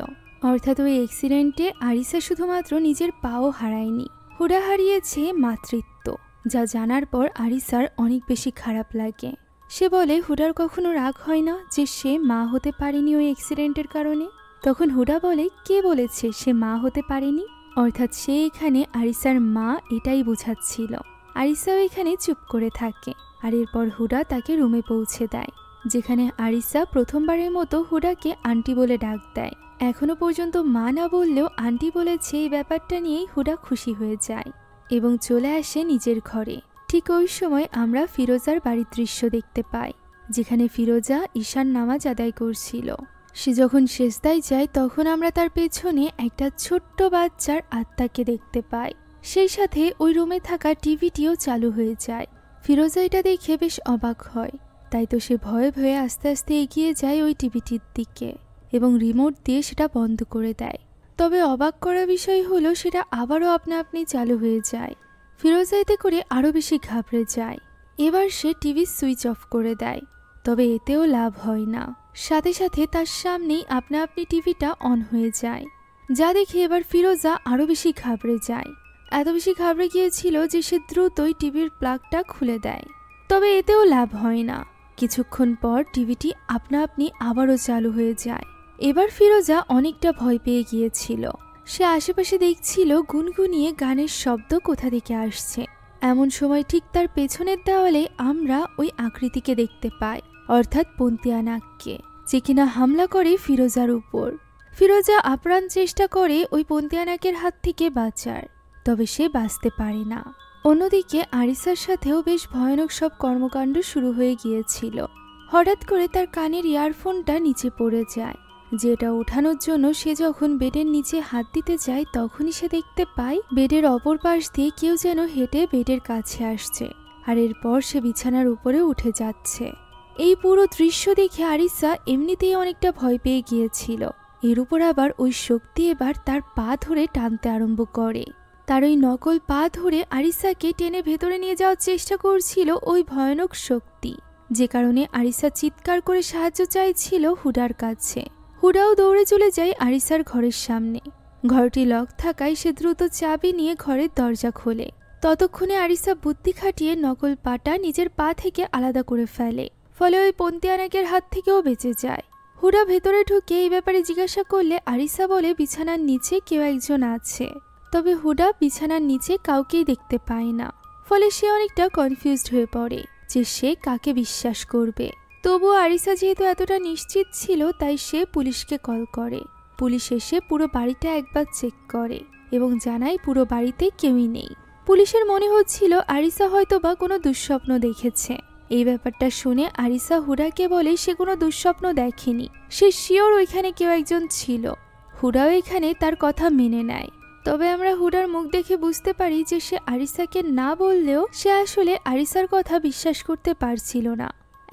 অর্থাৎ ওই অ্যাক্সিডেন্টে আরিসা শুধুমাত্র নিজের পাও হারায়নি, হুডা হারিয়েছে মাতৃত্ব। যা জানার পর আরিসার অনেক বেশি খারাপ লাগে। সে বলে হুডার কখনো রাগ হয় না যে সে মা হতে পারেনি ওই অ্যাক্সিডেন্টের কারণে। তখন হুডা বলে কে বলেছে সে মা হতে পারেনি, অর্থাৎ সে এখানে আরিসার মা এটাই বোঝাচ্ছিল। আরিসাও এখানে চুপ করে থাকে, আর এরপর হুডা তাকে রুমে পৌঁছে দেয়, যেখানে আরিসা প্রথমবারের মতো হুডাকে আন্টি বলে ডাক দেয়। এখনো পর্যন্ত মা না বললেও আন্টি বলেছে এই ব্যাপারটা নিয়েই হুডা খুশি হয়ে যায় এবং চলে আসে নিজের ঘরে। ঠিক ওই সময় আমরা ফিরোজার বাড়ির দৃশ্য দেখতে পাই, যেখানে ফিরোজা ঈশার নামাজ আদায় করছিল। সে যখন সেজদায় যায় তখন আমরা তার পেছনে একটা ছোট্ট বাচ্চার আত্মাকে দেখতে পাই। সেই সাথে ওই রুমে থাকা টিভিটিও চালু হয়ে যায়। ফিরোজা এটা দেখে বেশ অবাক হয়, তাই তো সে ভয়ে ভয়ে আস্তে আস্তে এগিয়ে যায় ওই টিভিটির দিকে এবং রিমোট দিয়ে সেটা বন্ধ করে দেয়। তবে অবাক করা বিষয় হলো সেটা আবারও আপনা আপনি চালু হয়ে যায়। ফিরোজা এতে করে আরও বেশি ঘাবড়ে যায়। এবার সে টিভি সুইচ অফ করে দেয়, তবে এতেও লাভ হয় না। সাথে সাথে তার সামনেই আপনা আপনি টিভিটা অন হয়ে যায়, যা দেখে এবার ফিরোজা আরও বেশি ঘাবড়ে যায়। এত বেশি ঘাবড়ে গিয়েছিল যে সে দ্রুতই টিভির প্লাগটা খুলে দেয়, তবে এতেও লাভ হয় না। কিছুক্ষণ পর টিভিটি আপনা আপনি আবারও চালু হয়ে যায়। এবার ফিরোজা অনেকটা ভয় পেয়ে গিয়েছিল। সে আশেপাশে দেখছিল গুনগুনিয়ে গানের শব্দ কোথা থেকে আসছে। এমন সময় ঠিক তার পেছনের দেওয়ালে আমরা ওই আকৃতিকে দেখতে পাই, অর্থাৎ পন্তিয়ানাককে, যে কিনা হামলা করে ফিরোজার উপর। ফিরোজা আপ্রাণ চেষ্টা করে ওই পন্তিয়ানাকের হাত থেকে বাঁচার, তবে সে বাঁচতে পারে না। অন্যদিকে আরিসার সাথেও বেশ ভয়ানক সব কর্মকাণ্ড শুরু হয়ে গিয়েছিল। হঠাৎ করে তার কানের ইয়ারফোনটা নিচে পড়ে যায়, যেটা ওঠানোর জন্য সে যখন বেডের নিচে হাত দিতে যায় তখনই সে দেখতে পায় বেডের অপর পাশ দিয়ে কেউ যেন হেঁটে বেডের কাছে আসছে, আর এরপর সে বিছানার উপরে উঠে যাচ্ছে। এই পুরো দৃশ্য দেখে আরিসা এমনিতেই অনেকটা ভয় পেয়ে গিয়েছিল। এর উপর আবার ওই শক্তি এবার তার পা ধরে টানতে আরম্ভ করে। তার ওই নকল পা ধরে আরিসাকে টেনে ভেতরে নিয়ে যাওয়ার চেষ্টা করছিল ওই ভয়ানক শক্তি, যে কারণে আরিসা চিৎকার করে সাহায্য চাইছিল হুডার কাছে। হুডাও দৌড়ে চলে যায় আরিসার ঘরের সামনে। ঘরটি লক থাকায় সে দ্রুত চাবি নিয়ে ঘরের দরজা খোলে। ততক্ষণে আরিসা বুদ্ধি খাটিয়ে নকল পাটা নিজের পা থেকে আলাদা করে ফেলে, ফলে ওই পন্তিয়ানাকের হাত থেকেও বেঁচে যায়। হুডা ভেতরে ঢুকে এই ব্যাপারে জিজ্ঞাসা করলে আরিসা বলে বিছানার নিচে কেউ একজন আছে, তবে হুডা বিছানার নিচে কাউকেই দেখতে পায় না। ফলে সে অনেকটা কনফিউজড হয়ে পড়ে যে সে কাকে বিশ্বাস করবে। তবুও আরিসা যেহেতু এতটা নিশ্চিত ছিল তাই সে পুলিশকে কল করে। পুলিশ এসে পুরো বাড়িটা একবার চেক করে এবং জানায় পুরো বাড়িতে কেউই নেই। পুলিশের মনে হচ্ছিল আরিসা হয়তো বা কোনো দুঃস্বপ্ন দেখেছে। এই ব্যাপারটা শুনে আরিসা হুডাকে বলে সে কোনো দুঃস্বপ্ন দেখেনি, সে শিওর ওইখানে কেউ একজন ছিল। হুডাও এখানে তার কথা মেনে নেয়। তবে আমরা হুডার মুখ দেখে বুঝতে পারি যে সে আরিসাকে না বললেও সে আসলে আরিসার কথা বিশ্বাস করতে পারছিল না।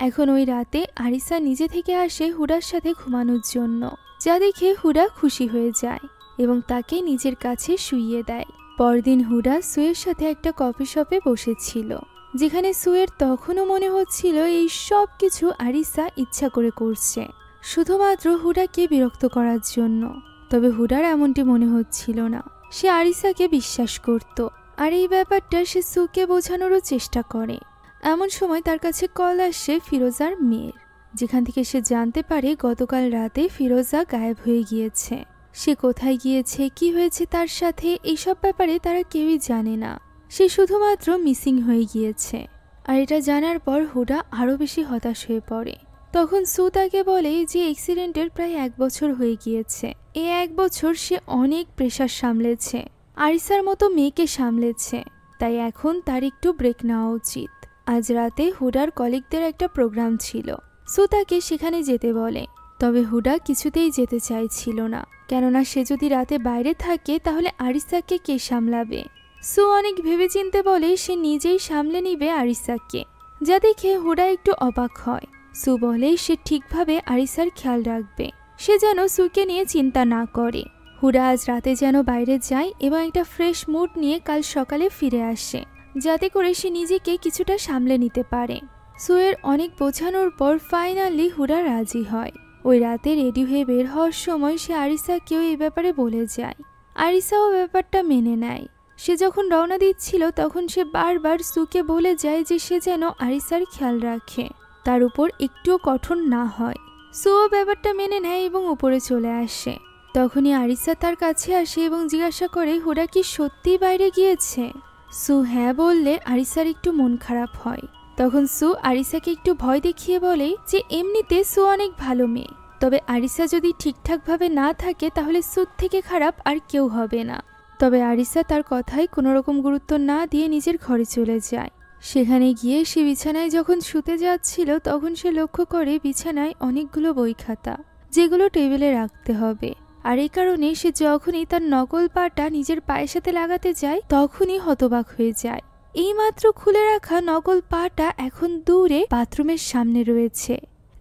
এখন ওই রাতে আরিসা নিজে থেকে আসে হুডার সাথে ঘুমানোর জন্য, যা দেখে হুডা খুশি হয়ে যায় এবং তাকে নিজের কাছে শুইয়ে দেয়। পরদিন হুডা সুয়ের সাথে একটা কফি শপে বসেছিল, যেখানে সুয়ের তখনও মনে হচ্ছিল এই সব কিছু আরিসা ইচ্ছা করে করছে, শুধুমাত্র হুডাকে বিরক্ত করার জন্য। তবে হুডার এমনটি মনে হচ্ছিল না, সে আরিসাকে বিশ্বাস করত আর এই ব্যাপারটা সে সুকে বোঝানোরও চেষ্টা করে। এমন সময় তার কাছে কল আসে ফিরোজার মেয়ের, যেখান থেকে সে জানতে পারে গতকাল রাতে ফিরোজা গায়েব হয়ে গিয়েছে। সে কোথায় গিয়েছে, কি হয়েছে তার সাথে, এইসব ব্যাপারে তারা কেউই জানে না। সে শুধুমাত্র মিসিং হয়ে গিয়েছে। আর এটা জানার পর হুডা আরও বেশি হতাশ হয়ে পড়ে। তখন সু তাকে বলে যে অ্যাক্সিডেন্টের প্রায় 1 বছর হয়ে গিয়েছে। এই 1 বছর সে অনেক প্রেশার সামলেছে, আরিসার মতো মেয়েকে সামলেছে, তাই এখন তার একটু ব্রেক নেওয়া উচিত। আজ রাতে হুডার কলিগদের একটা প্রোগ্রাম ছিল, সু তাকে সেখানে যেতে বলে। তবে হুডা কিছুতেই যেতে চাইছিল না, কেননা সে যদি রাতে বাইরে থাকে তাহলে আরিসাকে কে সামলাবে। সু অনেক ভেবেচিন্তে বলে সে নিজেই সামলে নিবে আরিসাকে, যা দেখে হুডা একটু অবাক হয়। সু বলে সে ঠিকভাবে আরিসার খেয়াল রাখবে, সে যেন সুকে নিয়ে চিন্তা না করে। হুডা আজ রাতে যেন বাইরে যায় এবং একটা ফ্রেশ মুড নিয়ে কাল সকালে ফিরে আসে, যাতে করে সে নিজেকে কিছুটা সামলে নিতে পারে। সুয়ের অনেক বোঝানোর পর ফাইনালি হুডা রাজি হয়। ওই রাতে রেডি হয়ে বের হওয়ার সময় সে আরিসাকেও এই ব্যাপারে বলে যায়। আরিসাও ব্যাপারটা মেনে নেয়। সে যখন রওনা দিচ্ছিল তখন সে বারবার সুকে বলে যায় যে সে যেন আরিসার খেয়াল রাখে, তার উপর একটুও কঠোর না হয়। সুও ব্যাপারটা মেনে নেয় এবং উপরে চলে আসে। তখনই আরিসা তার কাছে আসে এবং জিজ্ঞাসা করে হুডা কি সত্যিই বাইরে গিয়েছে। সু হ্যাঁ বললে আরিসার একটু মন খারাপ হয়। তখন সু আরিসাকে একটু ভয় দেখিয়ে বলে যে এমনিতে সু অনেক ভালো মেয়ে, তবে আরিসা যদি ঠিকঠাকভাবে না থাকে তাহলে সুর থেকে খারাপ আর কেউ হবে না। তবে আরিসা তার কথায় কোনো রকম গুরুত্ব না দিয়ে নিজের ঘরে চলে যায়। সেখানে গিয়ে সে বিছানায় যখন শুতে যাচ্ছিল তখন সে লক্ষ্য করে বিছানায় অনেকগুলো বই খাতা, যেগুলো টেবিলে রাখতে হবে। আর এই কারণে সে যখনই তার নকল পাটা নিজের পায়ের সাথে লাগাতে যায় তখনই হতবাক হয়ে যায়। এইমাত্র খুলে রাখা নকল পাটা এখন দূরে বাথরুমের সামনে রয়েছে,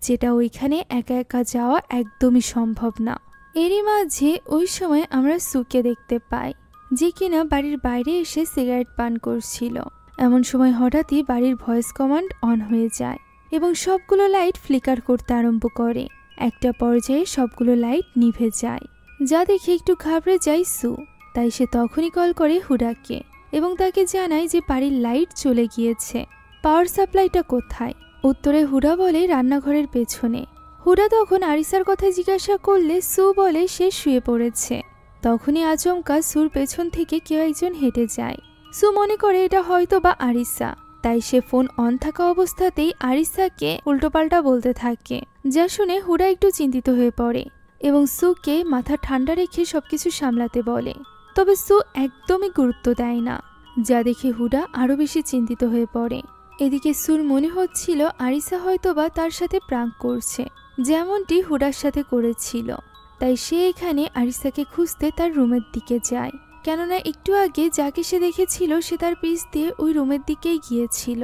যেটা ওইখানে একা একা যাওয়া একদমই সম্ভব না। এরই মাঝে ওই সময় আমরা সুকে দেখতে পাই, যে কিনা বাড়ির বাইরে এসে সিগারেট পান করছিল। এমন সময় হঠাৎই বাড়ির ভয়েস কমান্ড অন হয়ে যায় এবং সবগুলো লাইট ফ্লিকার করতে আরম্ভ করে। একটা পর্যায়ে সবগুলো লাইট নিভে যায়, যা দেখে একটু ঘাবড়ে যায় সু। তাই সে তখনই কল করে হুডাকে এবং তাকে জানায় যে বাড়ির লাইট চলে গিয়েছে, পাওয়ার সাপ্লাইটা কোথায়। উত্তরে হুডা বলে রান্নাঘরের পেছনে। হুডা তখন আরিসার কথা জিজ্ঞাসা করলে সু বলে সে শুয়ে পড়েছে। তখনই আচমকা সুর পেছন থেকে কেউ একজন হেঁটে যায়। সু মনে করে এটা হয়তো বা আরিসা, তাই সে ফোন অন থাকা অবস্থাতেই আরিসাকে উল্টোপাল্টা বলতে থাকে, যা শুনে হুডা একটু চিন্তিত হয়ে পড়ে এবং সুকে মাথা ঠান্ডা রেখে সবকিছু সামলাতে বলে। তবে সু একদমই গুরুত্ব দেয় না, যা দেখে হুডা আরো বেশি চিন্তিত হয়ে পড়ে। এদিকে সুর মনে হচ্ছিল আরিসা হয়তোবা তার সাথে প্রাঙ্ক করছে, যেমনটি হুডার সাথে করেছিল। তাই সে এখানে আরিসাকে খুঁজতে তার রুমের দিকে যায়, কেননা একটু আগে যাকে সে দেখেছিল সে তার পিছ দিয়ে ওই রুমের দিকেই গিয়েছিল।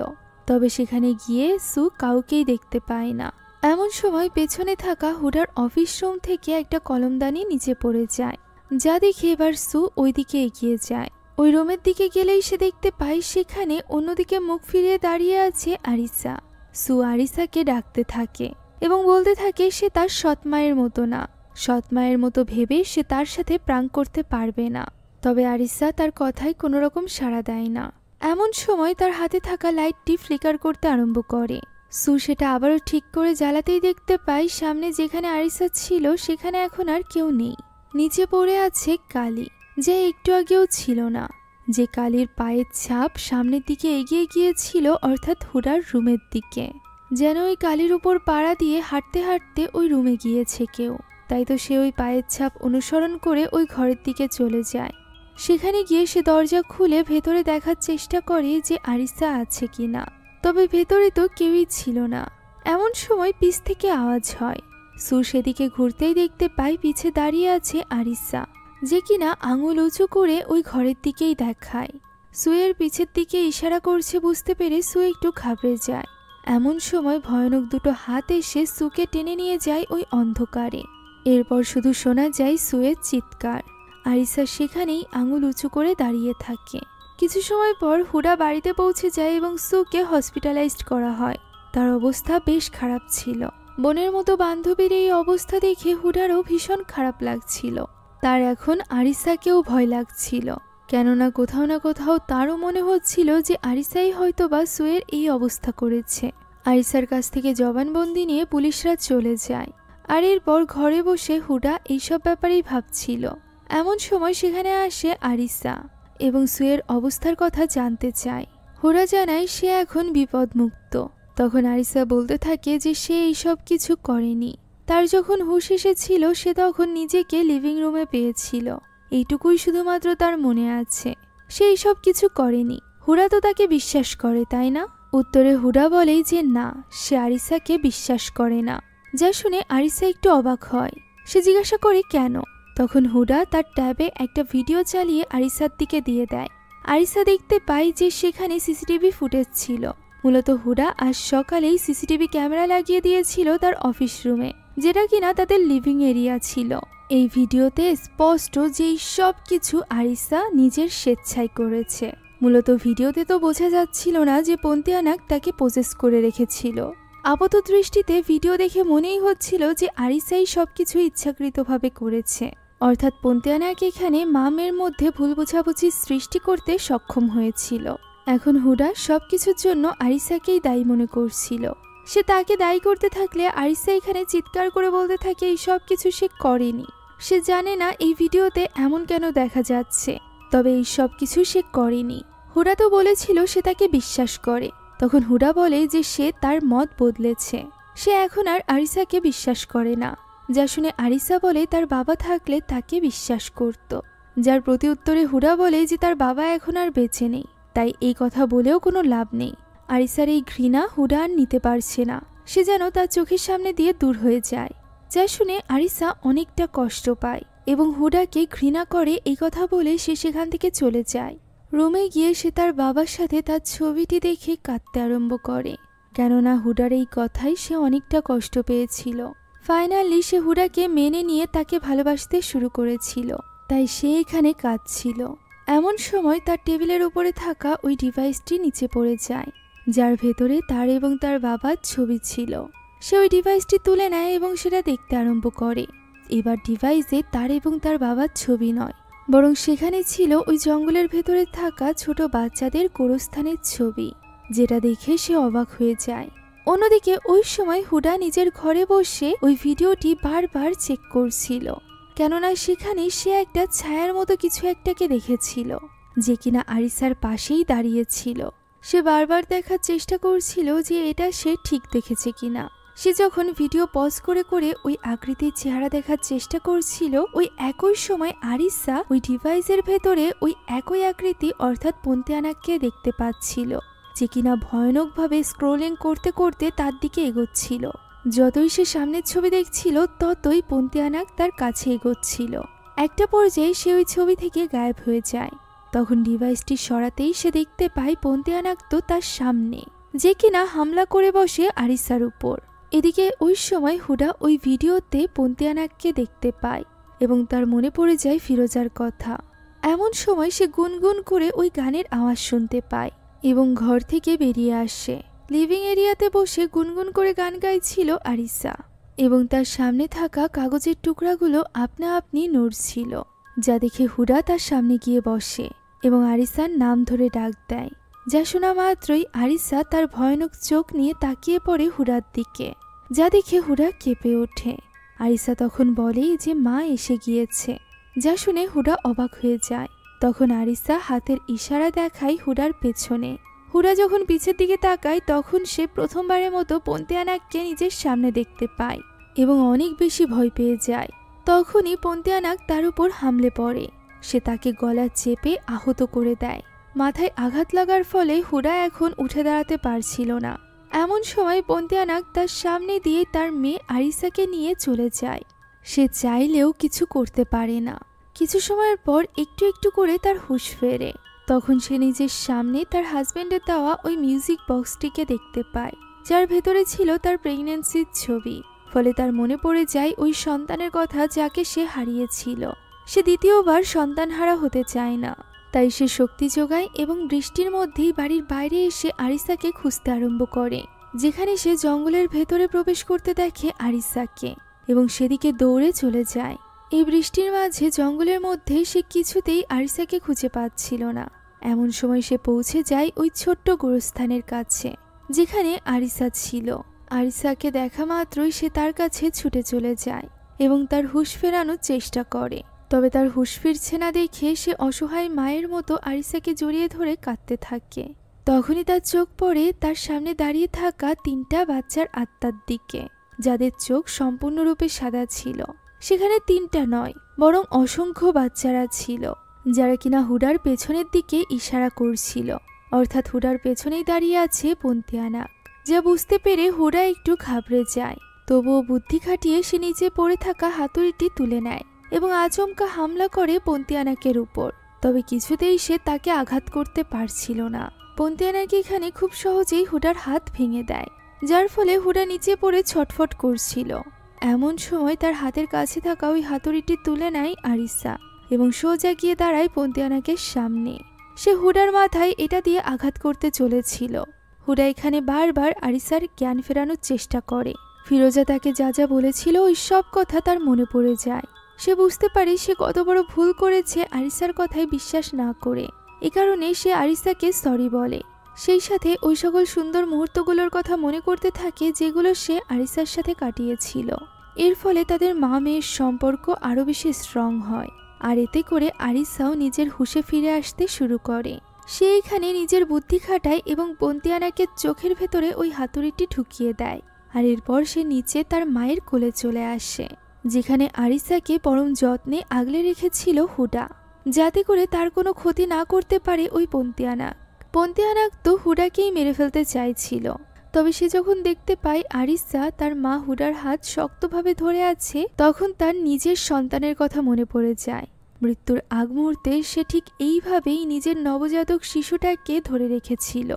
তবে সেখানে গিয়ে সু কাউকেই দেখতে পায় না। এমন সময় পেছনে থাকা হুডার অফিস রুম থেকে একটা কলমদানি নিচে পড়ে যায়, যা দেখে এবার সু ওই দিকে এগিয়ে যায়। ওই রুমের দিকে গেলেই সে দেখতে পায় সেখানে অন্যদিকে মুখ ফিরিয়ে দাঁড়িয়ে আছে আরিসা। সু আরিসাকে ডাকতে থাকে এবং বলতে থাকে সে তার সৎমায়ের মতো না, সৎমায়ের মতো ভেবে সে তার সাথে প্রাঙ্ক করতে পারবে না। তবে আরিসা তার কথায় কোনো রকম সাড়া দেয় না। এমন সময় তার হাতে থাকা লাইটটি ফ্লিকার করতে আরম্ভ করে। সু সেটা আবারও ঠিক করে জ্বালাতেই দেখতে পায় সামনে যেখানে আরিসা ছিল সেখানে এখন আর কেউ নেই। নিচে পড়ে আছে কালি, যা একটু আগেও ছিল না। যে কালির পায়ের ছাপ সামনের দিকে এগিয়ে গিয়েছিল, অর্থাৎ হুডার রুমের দিকে। যেন ওই কালির উপর পাড়া দিয়ে হাঁটতে হাঁটতে ওই রুমে গিয়েছে কেউ। তাই তো সে ওই পায়ের ছাপ অনুসরণ করে ওই ঘরের দিকে চলে যায়। সেখানে গিয়ে সে দরজা খুলে ভেতরে দেখার চেষ্টা করে যে আরিসা আছে কিনা, তবে ভেতরে তো কেউই ছিল না। এমন সময় পিছ থেকে আওয়াজ হয়। সু সেদিকে ঘুরতেই দেখতে পায় পিছে দাঁড়িয়ে আছে আরিসা, যে কিনা আঙুল উঁচু করে ওই ঘরের দিকেই দেখায়। সুয়ের পিছের দিকে ইশারা করছে বুঝতে পেরে সু একটু ঘাবড়ে যায়। এমন সময় ভয়ানক দুটো হাত এসে সুকে টেনে নিয়ে যায় ওই অন্ধকারে। এরপর শুধু শোনা যায় সুয়ের চিৎকার। আরিসা সেখানেই আঙুল উঁচু করে দাঁড়িয়ে থাকে। কিছু সময় পর হুডা বাড়িতে পৌঁছে যায় এবং সুকে হসপিটালাইজড করা হয়। তার অবস্থা বেশ খারাপ ছিল। বোনের মতো বান্ধবীর এই অবস্থা দেখে হুডারও ভীষণ খারাপ লাগছিল। তার এখন আরিসাকেও ভয় লাগছিল, কেননা কোথাও না কোথাও তারও মনে হচ্ছিল যে আরিসাই হয়তোবা সুয়ের এই অবস্থা করেছে। আরিসার কাছ থেকে জবানবন্দি নিয়ে পুলিশরা চলে যায়। আর এরপর ঘরে বসে হুডা এইসব ব্যাপারেই ভাবছিল। এমন সময় সেখানে আসে আরিসা এবং সুয়ের অবস্থার কথা জানতে চায়। হুডা জানায় সে এখন বিপদমুক্ত। তখন আরিসা বলতে থাকে যে সে এইসব কিছু করেনি। তার যখন হুঁশ এসেছিল সে তখন নিজেকে লিভিং রুমে পেয়েছিল, এইটুকুই শুধুমাত্র তার মনে আছে। সে এইসব কিছু করেনি। হুডা তো তাকে বিশ্বাস করে, তাই না? উত্তরে হুডা বলে যে না, সে আরিসাকে বিশ্বাস করে না। যা শুনে আরিসা একটু অবাক হয়। সে জিজ্ঞাসা করে কেন? তখন হুডা তার ট্যাবে একটা ভিডিও চালিয়ে আরিসার দিকে দিয়ে দেয়। আরিসা দেখতে পায় যে সেখানে সিসিটিভি ফুটেজ ছিল। মূলত হুডা আজ সকালেই সিসিটিভি ক্যামেরা লাগিয়ে দিয়েছিল তার অফিস রুমে, যেটা কিনা তাদের লিভিং এরিয়া ছিল। এই ভিডিওতে স্পষ্ট যে সব কিছু আরিসা নিজের স্বেচ্ছায় করেছে। মূলত ভিডিওতে তো বোঝা যাচ্ছিল না যে পন্তিয়ানাক তাকে পজেস করে রেখেছিল। আপাত দৃষ্টিতে ভিডিও দেখে মনেই হচ্ছিল যে আরিসাই সবকিছু ইচ্ছাকৃতভাবে করেছে, অর্থাৎ পন্তিয়ানাক এখানে মামের মধ্যে ভুল বোঝাবুঝি সৃষ্টি করতে সক্ষম হয়েছিল। এখন হুডা সবকিছুর জন্য আরিসাকেই দায়ী মনে করছিল। সে তাকে দায়ী করতে থাকলে আরিসা এখানে চিৎকার করে বলতে থাকে এই সব কিছু সে করেনি। সে জানে না এই ভিডিওতে এমন কেন দেখা যাচ্ছে, তবে এই সব কিছু সে করেনি। হুডা তো বলেছিল সে তাকে বিশ্বাস করে। তখন হুডা বলে যে সে তার মত বদলেছে, সে এখন আর আরিসাকে বিশ্বাস করে না। যা শুনে আরিসা বলে তার বাবা থাকলে তাকে বিশ্বাস করত। যার প্রতি উত্তরে হুডা বলে যে তার বাবা এখন আর বেঁচে নেই, তাই এই কথা বলেও কোনো লাভ নেই। আরিসার এই ঘৃণা হুডা আর নিতে পারছে না। সে যেন তার চোখের সামনে দিয়ে দূর হয়ে যায়। যা শুনে আরিসা অনেকটা কষ্ট পায় এবং হুডাকে ঘৃণা করে এই কথা বলে সে সেখান থেকে চলে যায়। রুমে গিয়ে সে তার বাবার সাথে তার ছবিটি দেখে কাঁদতে আরম্ভ করে, কেননা হুডার এই কথাই সে অনেকটা কষ্ট পেয়েছিল। ফাইনালি সে হুডাকে মেনে নিয়ে তাকে ভালোবাসতে শুরু করেছিল, তাই সে এখানে কাঁদছিল। এমন সময় তার টেবিলের উপরে থাকা ওই ডিভাইসটি নিচে পড়ে যায়, যার ভেতরে তার এবং তার বাবার ছবি ছিল। সে ওই ডিভাইসটি তুলে নেয় এবং সেটা দেখতে আরম্ভ করে। এবার ডিভাইসে তার এবং তার বাবার ছবি নয়, বরং সেখানে ছিল ওই জঙ্গলের ভেতরে থাকা ছোট বাচ্চাদের গোরস্থানের ছবি, যেটা দেখে সে অবাক হয়ে যায়। অন্যদিকে ওই সময় হুডা নিজের ঘরে বসে ওই ভিডিওটি বারবার চেক করছিল, কেননা সেখানে সে একটা ছায়ার মতো কিছু একটাকে দেখেছিল, যে কিনা আরিসার পাশেই দাঁড়িয়েছিল। সে বারবার দেখার চেষ্টা করছিল যে এটা সে ঠিক দেখেছে কিনা। সে যখন ভিডিও পজ করে করে ওই আকৃতির চেহারা দেখার চেষ্টা করছিল, ওই একই সময় আরিসা ওই ডিভাইসের ভেতরে ওই একই আকৃতি অর্থাৎ পন্তিয়ানাককে দেখতে পাচ্ছিল, যে কিনা ভয়ানকভাবে স্ক্রোলিং করতে করতে তার দিকে এগোচ্ছিল। যতই সে সামনের ছবি দেখছিল ততই পন্তিয়ানাক তার কাছে এগোচ্ছিল। একটা পর্যায়ে সে ওই ছবি থেকে গায়েব হয়ে যায়। তখন ডিভাইসটি সরাতেই সে দেখতে পায় পন্তিয়ানাক তো তার সামনে, যে কিনা হামলা করে বসে আরিসার উপর। এদিকে ওই সময় হুডা ওই ভিডিওতে পন্তিয়ানাককে দেখতে পায় এবং তার মনে পড়ে যায় ফিরোজার কথা। এমন সময় সে গুনগুন করে ওই গানের আওয়াজ শুনতে পায় এবং ঘর থেকে বেরিয়ে আসে। লিভিং এরিয়াতে বসে গুনগুন করে গান গাইছিল আরিসা এবং তার সামনে থাকা কাগজের টুকরাগুলো আপনা আপনি নড়ছিল, যা দেখে হুডা তার সামনে গিয়ে বসে এবং আরিসার নাম ধরে ডাক দেয়। যা শোনা মাত্রই আরিসা তার ভয়ানক চোখ নিয়ে তাকিয়ে পড়ে হুডার দিকে, যা দেখে হুডা কেঁপে ওঠে। আরিসা তখন বলে যে মা এসে গিয়েছে। যা শুনে হুডা অবাক হয়ে যায়। তখন আরিসা হাতের ইশারা দেখায় হুডার পেছনে। হুডা যখন পিছের দিকে তাকায় তখন সে প্রথমবারের মতো পন্তিয়ানাককে নিজের সামনে দেখতে পায় এবং অনেক বেশি ভয় পেয়ে যায়। তখনই পন্তিয়ানাক তার উপর হামলে পড়ে। সে তাকে গলা চেপে আহত করে দেয়। মাথায় আঘাত লাগার ফলে হুডা এখন উঠে দাঁড়াতে পারছিল না। এমন সময় পন্তিয়ানাক তার সামনে দিয়ে তার মেয়ে আরিসাকে নিয়ে চলে যায়। সে চাইলেও কিছু করতে পারে না। কিছু সময়ের পর একটু একটু করে তার হুঁশ ফেরে। তখন সে নিজের সামনে তার হাজবেন্ডের দেওয়া ওই মিউজিক বক্সটিকে দেখতে পায়, যার ভেতরে ছিল তার প্রেগন্যান্সির ছবি। ফলে তার মনে পড়ে যায় ওই সন্তানের কথা যাকে সে হারিয়েছিল। সে দ্বিতীয়বার সন্তানহারা হতে চায় না। তাই সে শক্তি যোগায় এবং বৃষ্টির মধ্যেই বাড়ির বাইরে এসে আরিসাকে খুঁজতে আরম্ভ করে, যেখানে সে জঙ্গলের ভেতরে প্রবেশ করতে দেখে আরিসাকে এবং সেদিকে দৌড়ে চলে যায়। এই বৃষ্টির মাঝে জঙ্গলের মধ্যে সে কিছুতেই আরিসাকে খুঁজে পাচ্ছিল না। এমন সময় সে পৌঁছে যায় ওই ছোট্ট গোরস্থানের কাছে, যেখানে আরিসা ছিল। আরিসাকে দেখা মাত্রই সে তার কাছে ছুটে চলে যায় এবং তার হুঁশ ফেরানোর চেষ্টা করে। তবে তার হুঁশ ফিরছে না দেখে সে অসহায় মায়ের মতো আরিসাকে জড়িয়ে ধরে কাঁদতে থাকে। তখনই তার চোখ পড়ে তার সামনে দাঁড়িয়ে থাকা 3টা বাচ্চার আত্মার দিকে, যাদের চোখ সম্পূর্ণরূপে সাদা ছিল। সেখানে 3টা নয়, বরং অসংখ্য বাচ্চারা ছিল, যারা কিনা হুডার পেছনের দিকে ইশারা করছিল। অর্থাৎ হুডার পেছনেই দাঁড়িয়ে আছে পন্তিয়ানাক। যা বুঝতে পেরে হুডা একটু ঘাবড়ে যায়। তবুও বুদ্ধি খাটিয়ে সে নিচে পড়ে থাকা হাতুড়িটি তুলে নেয় এবং আচমকা হামলা করে পন্তিয়ানাকের উপর। তবে কিছুতেই সে তাকে আঘাত করতে পারছিল না। পন্তিয়ানাক এখানে খুব সহজেই হুডার হাত ভেঙে দেয়, যার ফলে হুডা নিচে পড়ে ছটফট করছিল। এমন সময় তার হাতের কাছে থাকা ওই হাতুড়িটি তুলে নেয় আরিসা এবং সোজা গিয়ে দাঁড়ায় পন্তিয়ানাকের সামনে। সে হুডার মাথায় এটা দিয়ে আঘাত করতে চলেছিল। হুডা এখানে বারবার আরিসার জ্ঞান ফেরানোর চেষ্টা করে। ফিরোজা তাকে যা যা বলেছিল ওই সব কথা তার মনে পড়ে যায়। সে বুঝতে পারে সে কত বড় ভুল করেছে আরিসার কথায় বিশ্বাস না করে। এ কারণে সে আরিসাকে সরি বলে। সেই সাথে ওই সকল সুন্দর মুহূর্তগুলোর কথা মনে করতে থাকে যেগুলো সে আরিসার সাথে কাটিয়েছিল। এর ফলে তাদের মা মেয়ের সম্পর্ক আরও বেশি স্ট্রং হয়। আর এতে করে আরিসাও নিজের হুঁশে ফিরে আসতে শুরু করে। সে এখানে নিজের বুদ্ধি খাটায় এবং পন্তিয়ানাকের চোখের ভেতরে ওই হাতুড়িটি ঢুকিয়ে দেয়। আর এরপর সে নিচে তার মায়ের কোলে চলে আসে, যেখানে আরিসাকে পরম যত্নে আগলে রেখেছিল হুডা, যাতে করে তার কোনো ক্ষতি না করতে পারে ওই পন্তিয়ানাক। পন্তিয়ানাক তো হুডাকেই মেরে ফেলতে চাইছিল। তবে সে যখন দেখতে পায় আরিসা তার মা হুডার হাত শক্তভাবে ধরে আছে, তখন তার নিজের সন্তানের কথা মনে পড়ে যায়। মৃত্যুর আগ মুহূর্তে সে ঠিক এইভাবেই নিজের নবজাতক শিশুটাকে ধরে রেখেছিল।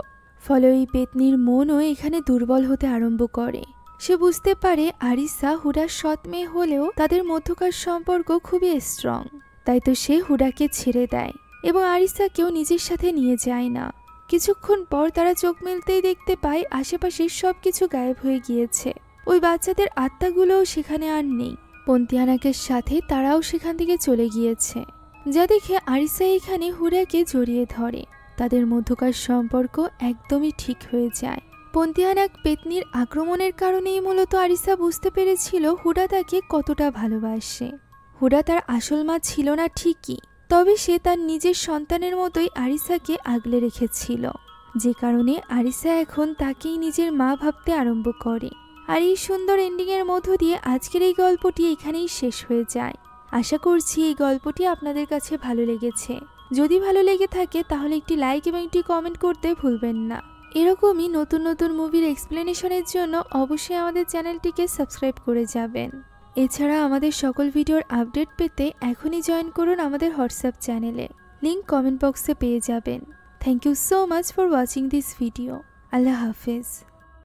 ফলে ওই পেতনির মনও এখানে দুর্বল হতে আরম্ভ করে। সে বুঝতে পারে আরিসা হুডার সৎ মেয়ে হলেও তাদের মধ্যকার সম্পর্ক খুবই স্ট্রং। তাই তো সে হুডাকে ছেড়ে দেয় এবং আরিসাকেও নিজের সাথে নিয়ে যায় না। কিছুক্ষণ পর তারা চোখ মেলতেই দেখতে পায় আশেপাশে সবকিছু গায়েব হয়ে গিয়েছে। ওই বাচ্চাদের আত্মাগুলোও সেখানে আর নেই। পন্তিয়ানাকের সাথে তারাও সেখান থেকে চলে গিয়েছে। যা দেখে আরিসা এখানে হুডাকে জড়িয়ে ধরে। তাদের মধ্যকার সম্পর্ক একদমই ঠিক হয়ে যায়। পন্তিয়ানাক পেতনির আক্রমণের কারণেই মূলত আরিসা বুঝতে পেরেছিল হুডা তাকে কতটা ভালোবাসে। হুডা তার আসল মা ছিল না ঠিকই, তবে সে তার নিজের সন্তানের মতোই আরিসাকে আগলে রেখেছিল, যে কারণে আরিসা এখন তাকেই নিজের মা ভাবতে আরম্ভ করে। আর এই সুন্দর এন্ডিংয়ের মধ্য দিয়ে আজকের এই গল্পটি এখানেই শেষ হয়ে যায়। আশা করছি এই গল্পটি আপনাদের কাছে ভালো লেগেছে। যদি ভালো লেগে থাকে তাহলে একটি লাইক এবং একটি কমেন্ট করতে ভুলবেন না। এরকমই নতুন নতুন মুভির এক্সপ্লেনেশনের জন্য অবশ্যই আমাদের চ্যানেলটিকে সাবস্ক্রাইব করে যাবেন। এছাড়া আমাদের সকল ভিডিওর আপডেট পেতে এখনই জয়েন করুন আমাদের হোয়াটসঅ্যাপ চ্যানেলে। লিংক কমেন্ট বক্সে পেয়ে যাবেন। Thank you so much for watching this video. আল্লাহ হাফেজ।